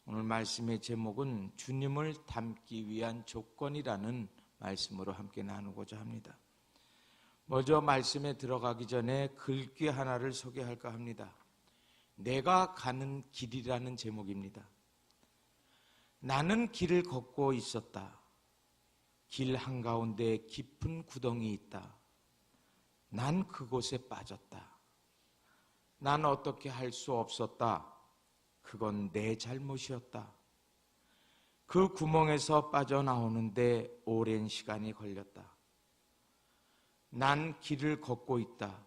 오늘 말씀의 제목은 주님을 닮기 위한 조건이라는 말씀으로 함께 나누고자 합니다. 먼저 말씀에 들어가기 전에 글귀 하나를 소개할까 합니다. 내가 가는 길이라는 제목입니다. 나는 길을 걷고 있었다. 길 한가운데 깊은 구덩이 있다. 난 그곳에 빠졌다. 난 어떻게 할 수 없었다. 그건 내 잘못이었다. 그 구멍에서 빠져나오는데 오랜 시간이 걸렸다. 난 길을 걷고 있다.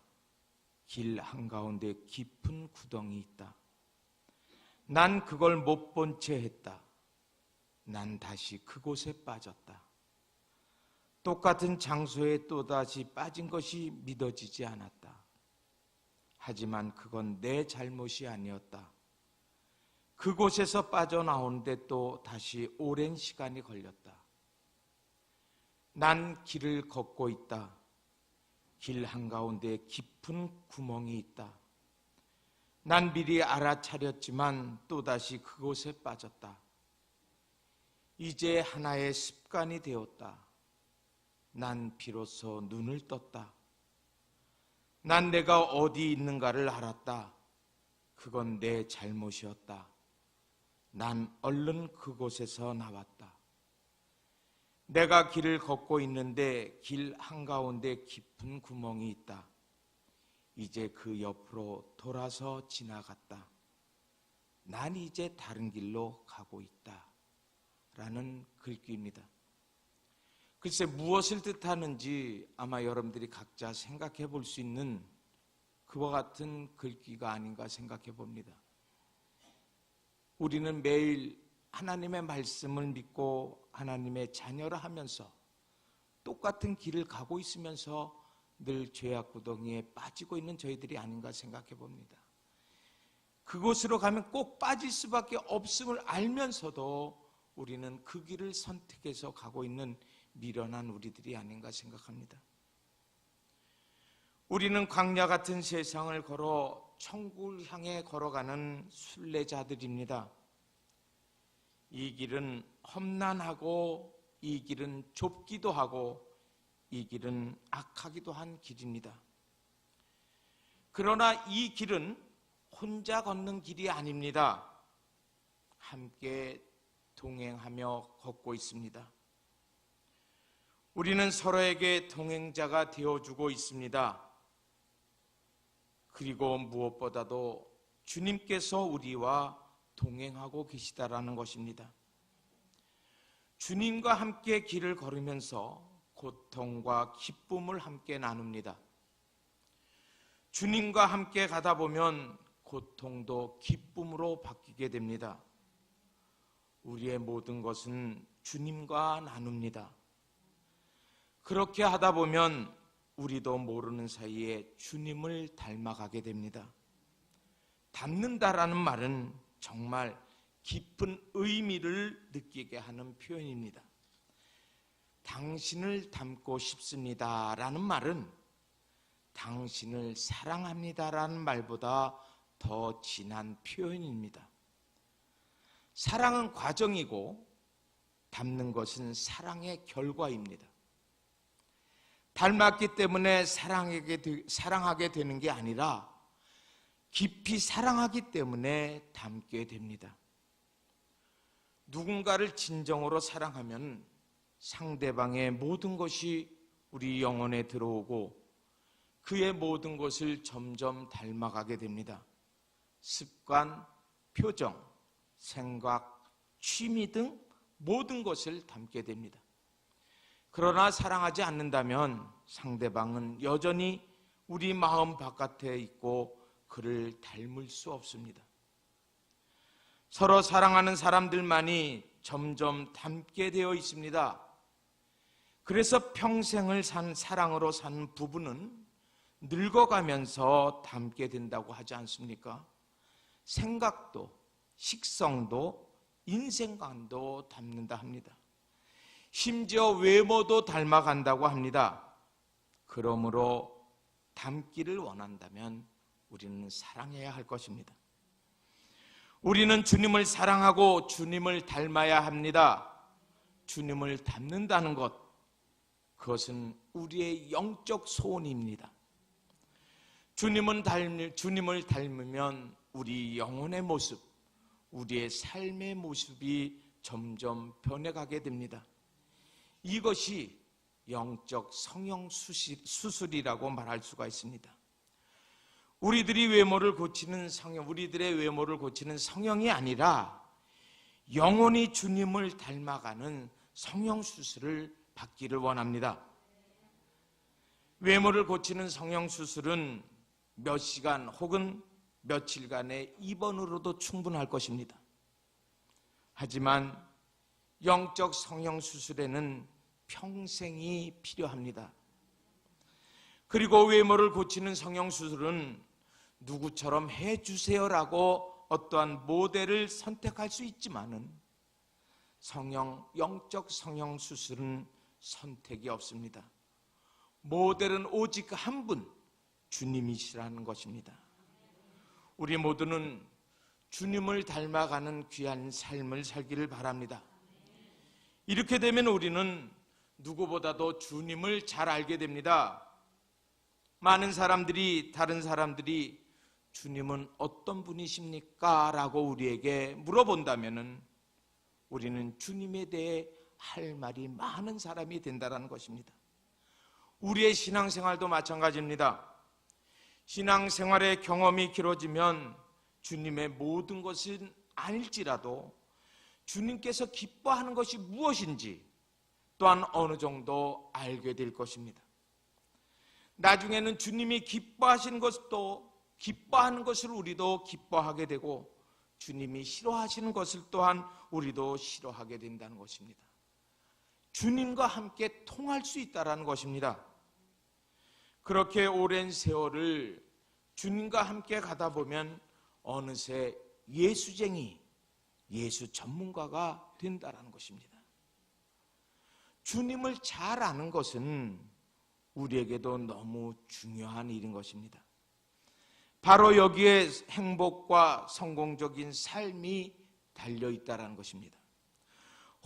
길 한가운데 깊은 구덩이 있다. 난 그걸 못 본 채 했다. 난 다시 그곳에 빠졌다. 똑같은 장소에 또다시 빠진 것이 믿어지지 않았다. 하지만 그건 내 잘못이 아니었다. 그곳에서 빠져나오는데 또 다시 오랜 시간이 걸렸다. 난 길을 걷고 있다. 길 한가운데 깊은 구멍이 있다. 난 미리 알아차렸지만 또다시 그곳에 빠졌다. 이제 하나의 습관이 되었다. 난 비로소 눈을 떴다. 난 내가 어디 있는가를 알았다. 그건 내 잘못이었다. 난 얼른 그곳에서 나왔다. 내가 길을 걷고 있는데 길 한가운데 깊은 구멍이 있다. 이제 그 옆으로 돌아서 지나갔다. 난 이제 다른 길로 가고 있다. 라는 글귀입니다. 글쎄 무엇을 뜻하는지 아마 여러분들이 각자 생각해 볼 수 있는 그와 같은 글귀가 아닌가 생각해 봅니다. 우리는 매일 하나님의 말씀을 믿고 하나님의 자녀라 하면서 똑같은 길을 가고 있으면서 늘 죄악 구덩이에 빠지고 있는 저희들이 아닌가 생각해 봅니다. 그곳으로 가면 꼭 빠질 수밖에 없음을 알면서도 우리는 그 길을 선택해서 가고 있는 미련한 우리들이 아닌가 생각합니다. 우리는 광야 같은 세상을 걸어 천국을 향해 걸어가는 순례자들입니다. 이 길은 험난하고 이 길은 좁기도 하고 이 길은 악하기도 한 길입니다. 그러나 이 길은 혼자 걷는 길이 아닙니다. 함께 동행하며 걷고 있습니다. 우리는 서로에게 동행자가 되어주고 있습니다. 그리고 무엇보다도 주님께서 우리와 동행하고 계시다라는 것입니다. 주님과 함께 길을 걸으면서 고통과 기쁨을 함께 나눕니다. 주님과 함께 가다 보면 고통도 기쁨으로 바뀌게 됩니다. 우리의 모든 것은 주님과 나눕니다. 그렇게 하다 보면 우리도 모르는 사이에 주님을 닮아가게 됩니다. 닮는다라는 말은 정말 깊은 의미를 느끼게 하는 표현입니다. 당신을 닮고 싶습니다 라는 말은 당신을 사랑합니다 라는 말보다 더 진한 표현입니다. 사랑은 과정이고 닮는 것은 사랑의 결과입니다. 닮았기 때문에 사랑하게 되는 게 아니라 깊이 사랑하기 때문에 닮게 됩니다. 누군가를 진정으로 사랑하면 상대방의 모든 것이 우리 영혼에 들어오고 그의 모든 것을 점점 닮아가게 됩니다. 습관, 표정, 생각, 취미 등 모든 것을 닮게 됩니다. 그러나 사랑하지 않는다면 상대방은 여전히 우리 마음 바깥에 있고 그를 닮을 수 없습니다. 서로 사랑하는 사람들만이 점점 닮게 되어 있습니다. 그래서 평생을 산 사랑으로 산 부부는 늙어가면서 닮게 된다고 하지 않습니까? 생각도, 식성도, 인생관도 닮는다 합니다. 심지어 외모도 닮아간다고 합니다. 그러므로 닮기를 원한다면 우리는 사랑해야 할 것입니다. 우리는 주님을 사랑하고 주님을 닮아야 합니다. 주님을 닮는다는 것, 그것은 우리의 영적 소원입니다. 주님을 닮으면 우리 영혼의 모습, 우리의 삶의 모습이 점점 변해가게 됩니다. 이것이 영적 성형 수술이라고 말할 수가 있습니다. 우리들의 외모를 고치는 성형이 아니라 영원히 주님을 닮아가는 성형 수술을 받기를 원합니다. 외모를 고치는 성형 수술은 몇 시간 혹은 며칠간의 입원으로도 충분할 것입니다. 하지만 영적 성형 수술에는 평생이 필요합니다. 그리고 외모를 고치는 성형 수술은 누구처럼 해주세요라고 어떠한 모델을 선택할 수 있지만은 영적 성형 수술은 선택이 없습니다. 모델은 오직 한 분, 주님이시라는 것입니다. 우리 모두는 주님을 닮아가는 귀한 삶을 살기를 바랍니다. 이렇게 되면 우리는 누구보다도 주님을 잘 알게 됩니다. 많은 사람들이, 다른 사람들이 주님은 어떤 분이십니까? 라고 우리에게 물어본다면 우리는 주님에 대해 할 말이 많은 사람이 된다는 것입니다. 우리의 신앙생활도 마찬가지입니다. 신앙생활의 경험이 길어지면 주님의 모든 것은 아닐지라도 주님께서 기뻐하는 것이 무엇인지 또한 어느 정도 알게 될 것입니다. 나중에는 주님이 기뻐하시는 기뻐하는 것을 우리도 기뻐하게 되고 주님이 싫어하시는 것을 또한 우리도 싫어하게 된다는 것입니다. 주님과 함께 통할 수 있다는 것입니다. 그렇게 오랜 세월을 주님과 함께 가다 보면 어느새 예수쟁이, 예수 전문가가 된다는 것입니다. 주님을 잘 아는 것은 우리에게도 너무 중요한 일인 것입니다. 바로 여기에 행복과 성공적인 삶이 달려있다는 것입니다.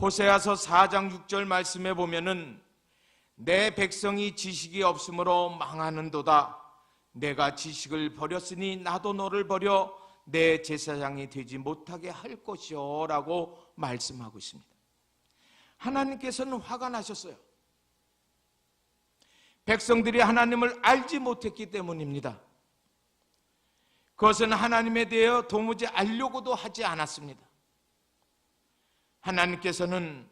호세아서 4장 6절 말씀에 보면은 내 백성이 지식이 없으므로 망하는도다. 내가 지식을 버렸으니 나도 너를 버려 내 제사장이 되지 못하게 할 것이요 라고 말씀하고 있습니다. 하나님께서는 화가 나셨어요. 백성들이 하나님을 알지 못했기 때문입니다. 그것은 하나님에 대해 도무지 알려고도 하지 않았습니다. 하나님께서는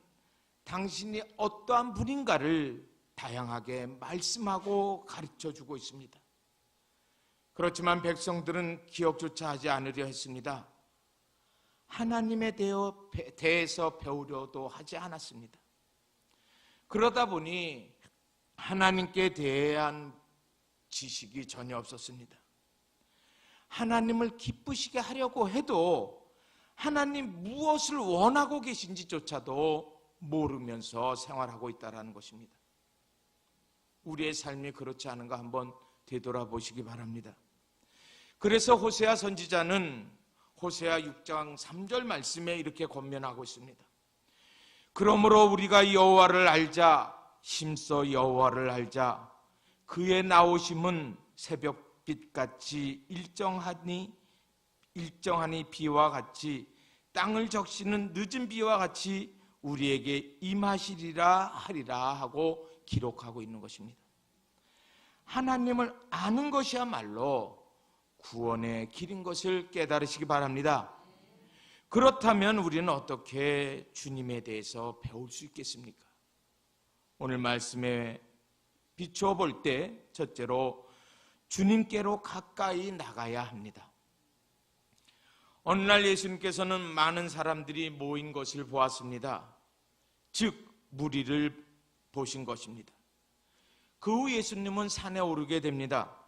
당신이 어떠한 분인가를 다양하게 말씀하고 가르쳐주고 있습니다. 그렇지만 백성들은 기억조차 하지 않으려 했습니다. 하나님에 대해서 배우려도 하지 않았습니다. 그러다 보니 하나님께 대한 지식이 전혀 없었습니다. 하나님을 기쁘시게 하려고 해도 하나님 무엇을 원하고 계신지조차도 모르면서 생활하고 있다는 것입니다. 우리의 삶이 그렇지 않은가 한번 되돌아보시기 바랍니다. 그래서 호세아 선지자는 호세아 6장 3절 말씀에 이렇게 권면하고 있습니다. 그러므로 우리가 여호와를 알자, 힘써 여호와를 알자. 그의 나오심은 새벽빛같이 일정하니 비와 같이 땅을 적시는 늦은 비와 같이 우리에게 임하시리라 하리라 하고 기록하고 있는 것입니다. 하나님을 아는 것이야말로 구원의 길인 것을 깨달으시기 바랍니다. 그렇다면 우리는 어떻게 주님에 대해서 배울 수 있겠습니까? 오늘 말씀에 비추어 볼 때 첫째로 주님께로 가까이 나가야 합니다. 어느 날 예수님께서는 많은 사람들이 모인 것을 보았습니다. 즉 무리를 보신 것입니다. 그 후 예수님은 산에 오르게 됩니다.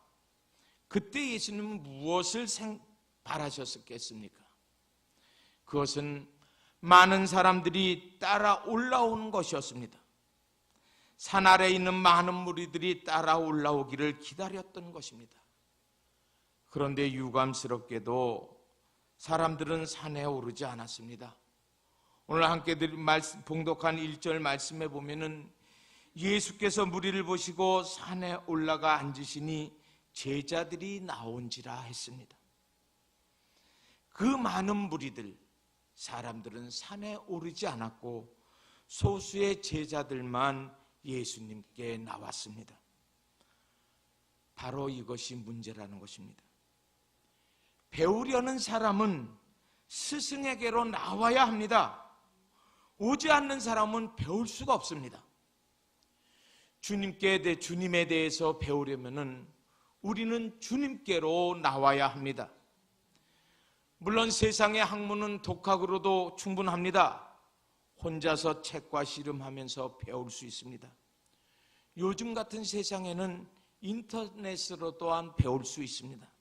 그때 예수님은 무엇을 바라셨겠습니까? 그것은 많은 사람들이 따라 올라오는 것이었습니다. 산 아래에 있는 많은 무리들이 따라 올라오기를 기다렸던 것입니다. 그런데 유감스럽게도 사람들은 산에 오르지 않았습니다. 오늘 함께 봉독한 1절 말씀에 보면은 예수께서 무리를 보시고 산에 올라가 앉으시니 제자들이 나온지라 했습니다. 그 많은 무리들, 사람들은 산에 오르지 않았고 소수의 제자들만 예수님께 나왔습니다. 바로 이것이 문제라는 것입니다. 배우려는 사람은 스승에게로 나와야 합니다. 오지 않는 사람은 배울 수가 없습니다. 주님에 대해서 배우려면은 우리는 주님께로 나와야 합니다. 물론 세상의 학문은 독학으로도 충분합니다. 혼자서 책과 씨름하면서 배울 수 있습니다. 요즘 같은 세상에는 인터넷으로 또한 배울 수 있습니다.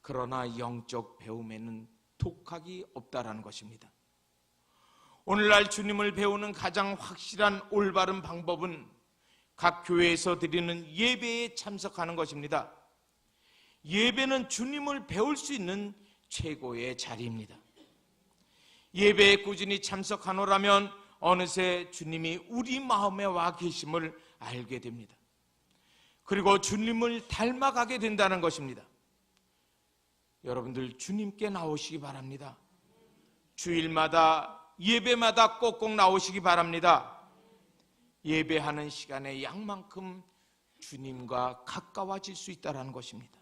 그러나 영적 배움에는 독학이 없다라는 것입니다. 오늘날 주님을 배우는 가장 확실한 올바른 방법은 각 교회에서 드리는 예배에 참석하는 것입니다. 예배는 주님을 배울 수 있는 최고의 자리입니다. 예배에 꾸준히 참석하노라면 어느새 주님이 우리 마음에 와 계심을 알게 됩니다. 그리고 주님을 닮아가게 된다는 것입니다. 여러분들 주님께 나오시기 바랍니다. 주일마다 예배마다 꼭꼭 나오시기 바랍니다. 예배하는 시간에 양만큼 주님과 가까워질 수 있다는 것입니다.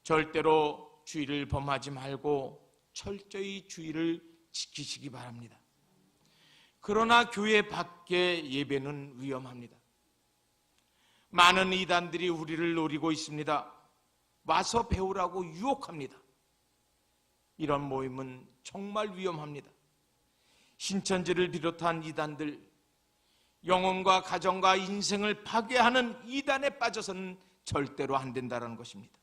절대로 주의를 범하지 말고 철저히 주의를 지키시기 바랍니다. 그러나 교회 밖의 예배는 위험합니다. 많은 이단들이 우리를 노리고 있습니다. 와서 배우라고 유혹합니다. 이런 모임은 정말 위험합니다. 신천지를 비롯한 이단들, 영혼과 가정과 인생을 파괴하는 이단에 빠져서는 절대로 안 된다는 것입니다.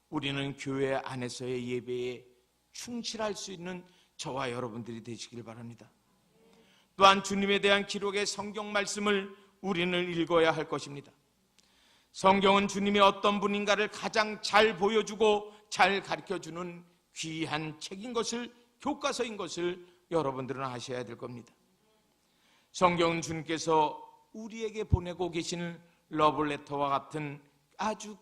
우리는 교회 안에서의 예배에 충실할 수 있는 저와 여러분들이 되시길 바랍니다. 또한 주님에 대한 기록의 성경 말씀을 우리는 읽어야 할 것입니다. 성경은 주님이 어떤 분인가를 가장 잘 보여주고 잘 가르쳐주는 귀한 책인 것을, 교과서인 것을 여러분들은 아셔야 될 겁니다. 성경은 주님께서 우리에게 보내고 계시는 러브레터와 같은 아주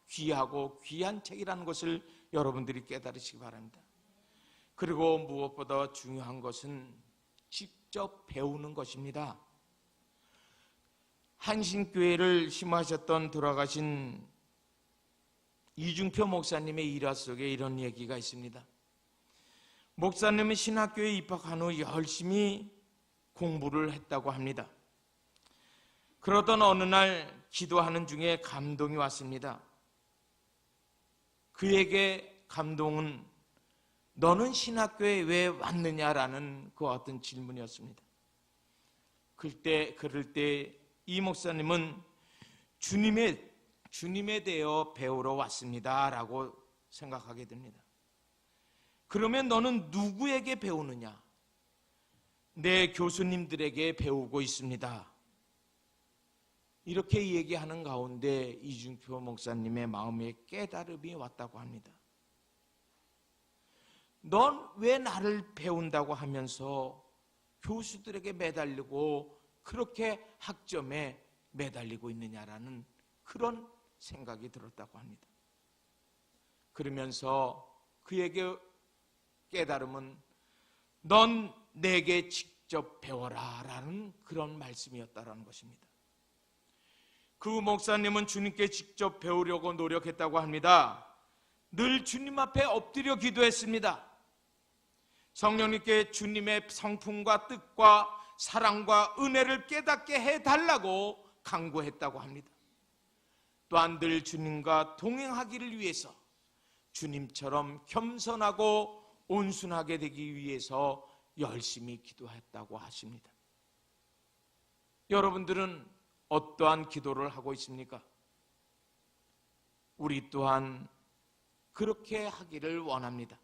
귀하고 귀한 책이라는 것을 여러분들이 깨달으시기 바랍니다. 그리고 무엇보다 중요한 것은 직접 배우는 것입니다. 한신교회를 심호하셨던 돌아가신 이중표 목사님의 일화 속에 이런 얘기가 있습니다. 목사님은 신학교에 입학한 후 열심히 공부를 했다고 합니다. 그러던 어느 날 기도하는 중에 감동이 왔습니다. 그에게 감동은 너는 신학교에 왜 왔느냐라는 그 어떤 질문이었습니다. 그럴 때 이 목사님은 주님에 대해 배우러 왔습니다 라고 생각하게 됩니다. 그러면 너는 누구에게 배우느냐? 내 교수님들에게 배우고 있습니다. 이렇게 얘기하는 가운데 이중표 목사님의 마음에 깨달음이 왔다고 합니다. 넌 왜 나를 배운다고 하면서 교수들에게 매달리고 그렇게 학점에 매달리고 있느냐라는 그런 생각이 들었다고 합니다. 그러면서 그에게 깨달음은 넌 내게 직접 배워라 라는 그런 말씀이었다라는 것입니다. 그 목사님은 주님께 직접 배우려고 노력했다고 합니다. 늘 주님 앞에 엎드려 기도했습니다. 성령님께 주님의 성품과 뜻과 사랑과 은혜를 깨닫게 해달라고 간구했다고 합니다. 또한 늘 주님과 동행하기를 위해서 주님처럼 겸손하고 온순하게 되기 위해서 열심히 기도했다고 하십니다. 여러분들은 어떠한 기도를 하고 있습니까? 우리 또한 그렇게 하기를 원합니다.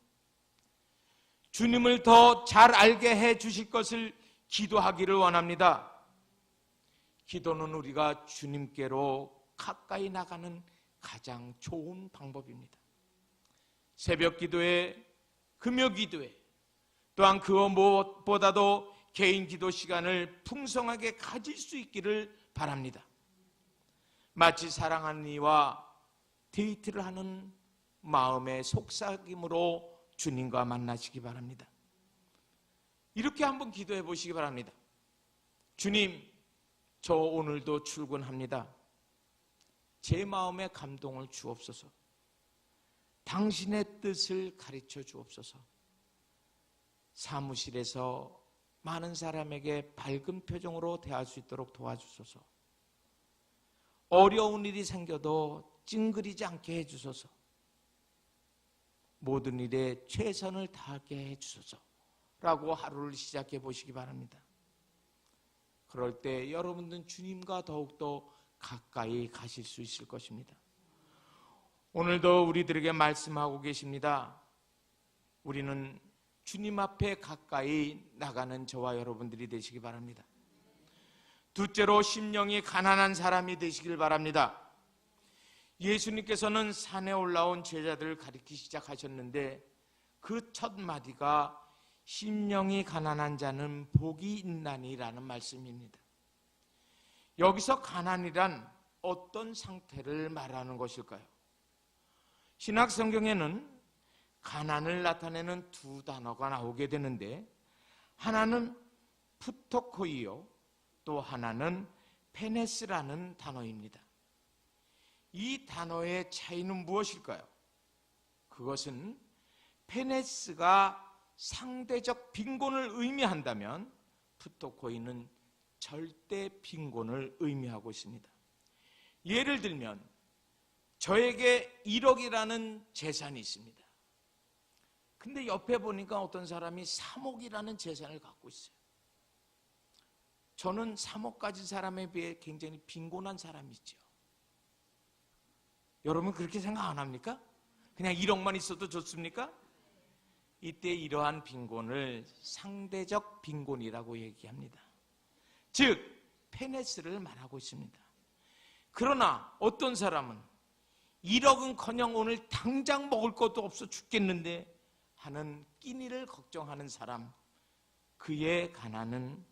주님을 더 잘 알게 해 주실 것을 기도하기를 원합니다. 기도는 우리가 주님께로 가까이 나가는 가장 좋은 방법입니다. 새벽 기도회, 금요 기도회, 또한 그거 무엇보다도 개인 기도 시간을 풍성하게 가질 수 있기를 바랍니다. 마치 사랑하는 이와 데이트를 하는 마음의 속삭임으로 주님과 만나시기 바랍니다. 이렇게 한번 기도해 보시기 바랍니다. 주님, 저 오늘도 출근합니다. 제 마음에 감동을 주옵소서. 당신의 뜻을 가르쳐 주옵소서. 사무실에서 많은 사람에게 밝은 표정으로 대할 수 있도록 도와주소서. 어려운 일이 생겨도 찡그리지 않게 해주소서. 모든 일에 최선을 다하게 해주소서 라고 하루를 시작해 보시기 바랍니다. 그럴 때 여러분들은 주님과 더욱더 가까이 가실 수 있을 것입니다. 오늘도 우리들에게 말씀하고 계십니다. 우리는 주님 앞에 가까이 나가는 저와 여러분들이 되시기 바랍니다. 둘째로 심령이 가난한 사람이 되시길 바랍니다. 예수님께서는 산에 올라온 제자들을 가리키기 시작하셨는데 그 첫 마디가 심령이 가난한 자는 복이 있나니라는 말씀입니다. 여기서 가난이란 어떤 상태를 말하는 것일까요? 신약 성경에는 가난을 나타내는 두 단어가 나오게 되는데 하나는 푸토코이요, 또 하나는 페네스라는 단어입니다. 이 단어의 차이는 무엇일까요? 그것은 페네스가 상대적 빈곤을 의미한다면 푸토코이는 절대 빈곤을 의미하고 있습니다. 예를 들면 저에게 1억이라는 재산이 있습니다. 근데 옆에 보니까 어떤 사람이 3억이라는 재산을 갖고 있어요. 저는 3억 가진 사람에 비해 굉장히 빈곤한 사람이죠. 여러분 그렇게 생각 안 합니까? 그냥 1억만 있어도 좋습니까? 이때 이러한 빈곤을 상대적 빈곤이라고 얘기합니다. 즉 페네스를 말하고 있습니다. 그러나 어떤 사람은 1억은커녕 오늘 당장 먹을 것도 없어 죽겠는데 하는 끼니를 걱정하는 사람, 그의 가난은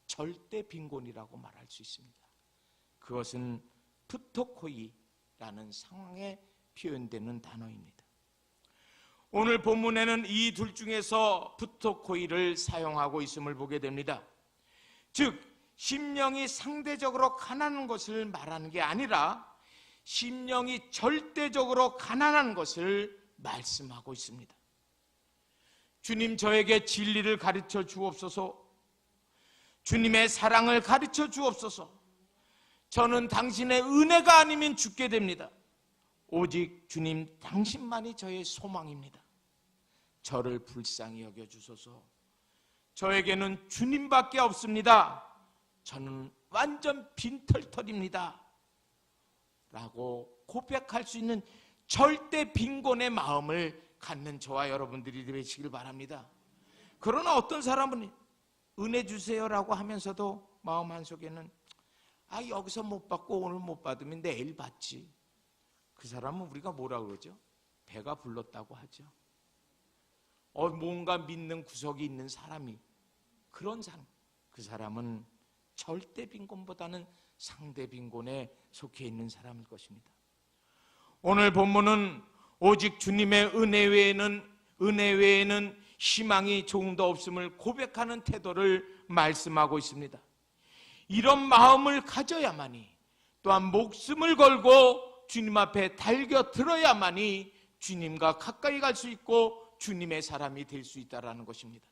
절대 빈곤이라고 말할 수 있습니다. 그것은 푸토코이라는 상황에 표현되는 단어입니다. 오늘 본문에는 이 둘 중에서 푸토코이를 사용하고 있음을 보게 됩니다. 즉 심령이 상대적으로 가난한 것을 말하는 게 아니라 심령이 절대적으로 가난한 것을 말씀하고 있습니다. 주님, 저에게 진리를 가르쳐 주옵소서. 주님의 사랑을 가르쳐 주옵소서. 저는 당신의 은혜가 아니면 죽게 됩니다. 오직 주님 당신만이 저의 소망입니다. 저를 불쌍히 여겨주소서. 저에게는 주님밖에 없습니다. 저는 완전 빈털털입니다 라고 고백할 수 있는 절대 빈곤의 마음을 갖는 저와 여러분들이 되시길 바랍니다. 그러나 어떤 사람은 은혜 주세요라고 하면서도 마음 한속에는 여기서 못 받고 오늘 못 받으면 내일 받지. 그 사람은 우리가 뭐라 그러죠? 배가 불렀다고 하죠. 뭔가 믿는 구석이 있는 사람이, 그런 사람, 그 사람은 절대 빈곤보다는 상대 빈곤에 속해 있는 사람일 것입니다. 오늘 본문은 오직 주님의 은혜 외에는 희망이 조금도 없음을 고백하는 태도를 말씀하고 있습니다. 이런 마음을 가져야만이, 또한 목숨을 걸고 주님 앞에 달겨 들어야만이 주님과 가까이 갈 수 있고 주님의 사람이 될 수 있다는 것입니다.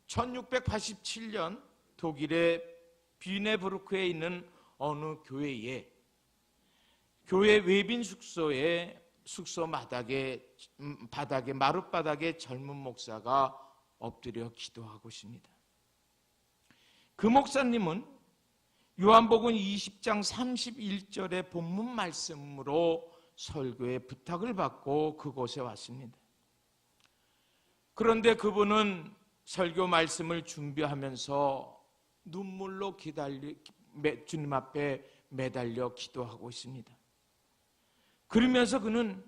1687년 독일의 뷰네부르크에 있는 어느 교회에, 교회 외빈 숙소에 숙소 마룻바닥에 젊은 목사가 엎드려 기도하고 있습니다. 그 목사님은 요한복음 20장 31절의 본문 말씀으로 설교의 부탁을 받고 그곳에 왔습니다. 그런데 그분은 설교 말씀을 준비하면서 눈물로 주님 앞에 매달려 기도하고 있습니다. 그러면서 그는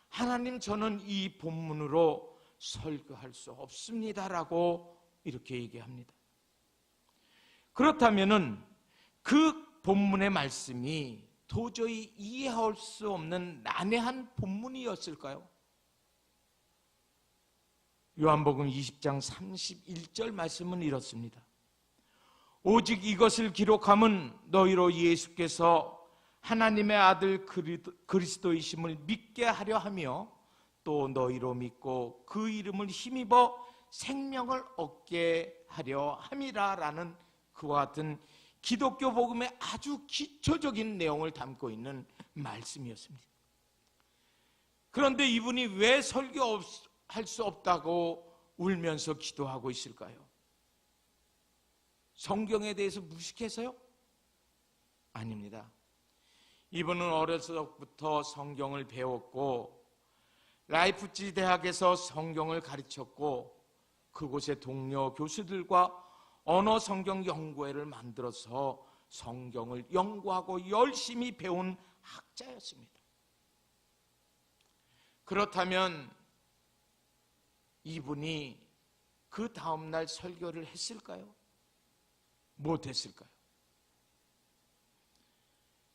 하나님, 저는 이 본문으로 설교할 수 없습니다라고 이렇게 얘기합니다. 그렇다면은 그 본문의 말씀이 도저히 이해할 수 없는 난해한 본문이었을까요? 요한복음 20장 31절 말씀은 이렇습니다. 오직 이것을 기록함은 너희로 예수께서 하나님의 아들 그리스도이심을 믿게 하려 하며 또 너희로 믿고 그 이름을 힘입어 생명을 얻게 하려 함이라라는 그와 같은 기독교 복음의 아주 기초적인 내용을 담고 있는 말씀이었습니다. 그런데 이분이 왜 설교할 수 없다고 울면서 기도하고 있을까요? 성경에 대해서 무식해서요? 아닙니다. 이분은 어렸을 적부터 성경을 배웠고 라이프치 대학에서 성경을 가르쳤고 그곳의 동료 교수들과 언어 성경 연구회를 만들어서 성경을 연구하고 열심히 배운 학자였습니다. 그렇다면 이분이 그 다음날 설교를 했을까요? 못했을까요?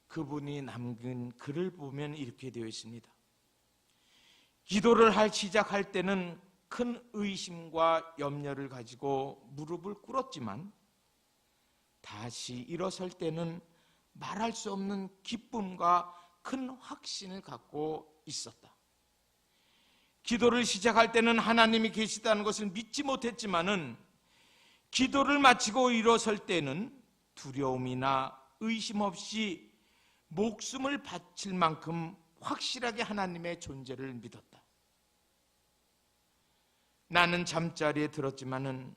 그분이 남긴 글을 보면 이렇게 되어 있습니다. 기도를 시작할 때는 큰 의심과 염려를 가지고 무릎을 꿇었지만 다시 일어설 때는 말할 수 없는 기쁨과 큰 확신을 갖고 있었다. 기도를 시작할 때는 하나님이 계시다는 것을 믿지 못했지만은 기도를 마치고 일어설 때는 두려움이나 의심 없이 목숨을 바칠 만큼 확실하게 하나님의 존재를 믿었다. 나는 잠자리에 들었지만은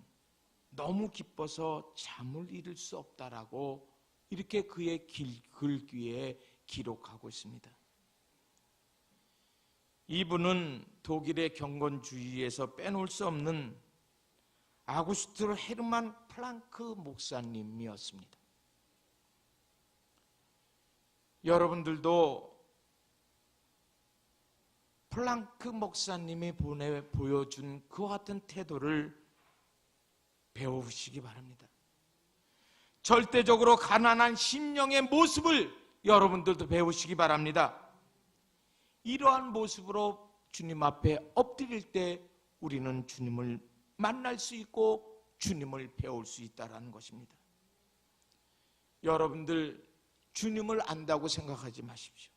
너무 기뻐서 잠을 이룰 수 없다라고 이렇게 그의 글귀에 기록하고 있습니다. 이분은 독일의 경건주의에서 빼놓을 수 없는 아구스트 헤르만 플랑크 목사님이었습니다. 여러분들도 플랑크 목사님이 보여준 그와 같은 태도를 배우시기 바랍니다. 절대적으로 가난한 심령의 모습을 여러분들도 배우시기 바랍니다. 이러한 모습으로 주님 앞에 엎드릴 때 우리는 주님을 만날 수 있고 주님을 배울 수 있다는 것입니다. 여러분들 주님을 안다고 생각하지 마십시오.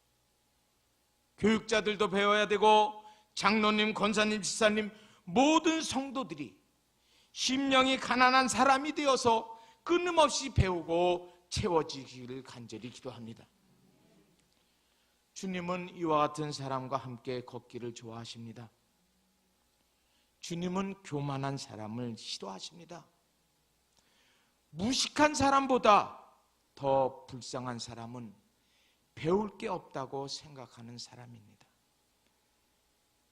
교육자들도 배워야 되고 장로님, 권사님, 지사님 모든 성도들이 심령이 가난한 사람이 되어서 끊임없이 배우고 채워지기를 간절히 기도합니다. 주님은 이와 같은 사람과 함께 걷기를 좋아하십니다. 주님은 교만한 사람을 싫어하십니다. 무식한 사람보다 더 불쌍한 사람은 배울 게 없다고 생각하는 사람입니다.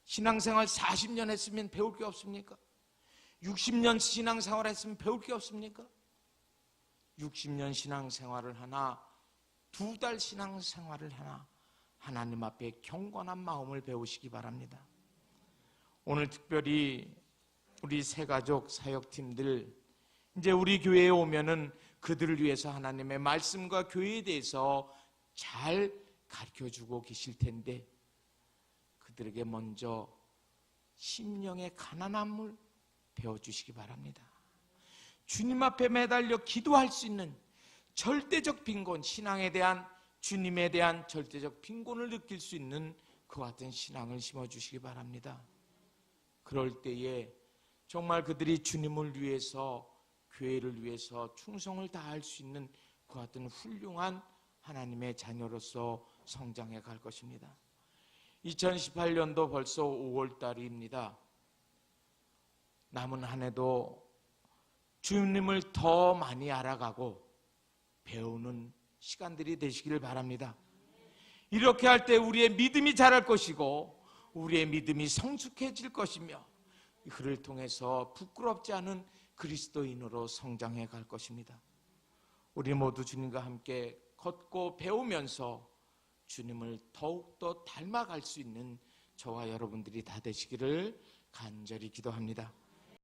신앙생활 40년 했으면 배울 게 없습니까? 60년 신앙생활 했으면 배울 게 없습니까? 60년 신앙생활을 하나 2달 신앙생활을 하나 하나님 앞에 경건한 마음을 배우시기 바랍니다. 오늘 특별히 우리 새가족 사역팀들 이제 우리 교회에 오면은 그들을 위해서 하나님의 말씀과 교회에 대해서 잘 가르쳐주고 계실 텐데 그들에게 먼저 심령의 가난함을 배워주시기 바랍니다. 주님 앞에 매달려 기도할 수 있는 절대적 빈곤, 신앙에 대한 주님에 대한 절대적 빈곤을 느낄 수 있는 그와 같은 신앙을 심어주시기 바랍니다. 그럴 때에 정말 그들이 주님을 위해서 교회를 위해서 충성을 다할 수 있는 그와 같은 훌륭한 하나님의 자녀로서 성장해 갈 것입니다. 2018년도 벌써 5월 달입니다. 남은 한 해도 주님을 더 많이 알아가고 배우는 시간들이 되시기를 바랍니다. 이렇게 할 때 우리의 믿음이 자랄 것이고 우리의 믿음이 성숙해질 것이며 그를 통해서 부끄럽지 않은 그리스도인으로 성장해 갈 것입니다. 우리 모두 주님과 함께 걷고 배우면서 주님을 더욱더 닮아갈 수 있는 저와 여러분들이 다 되시기를 간절히 기도합니다.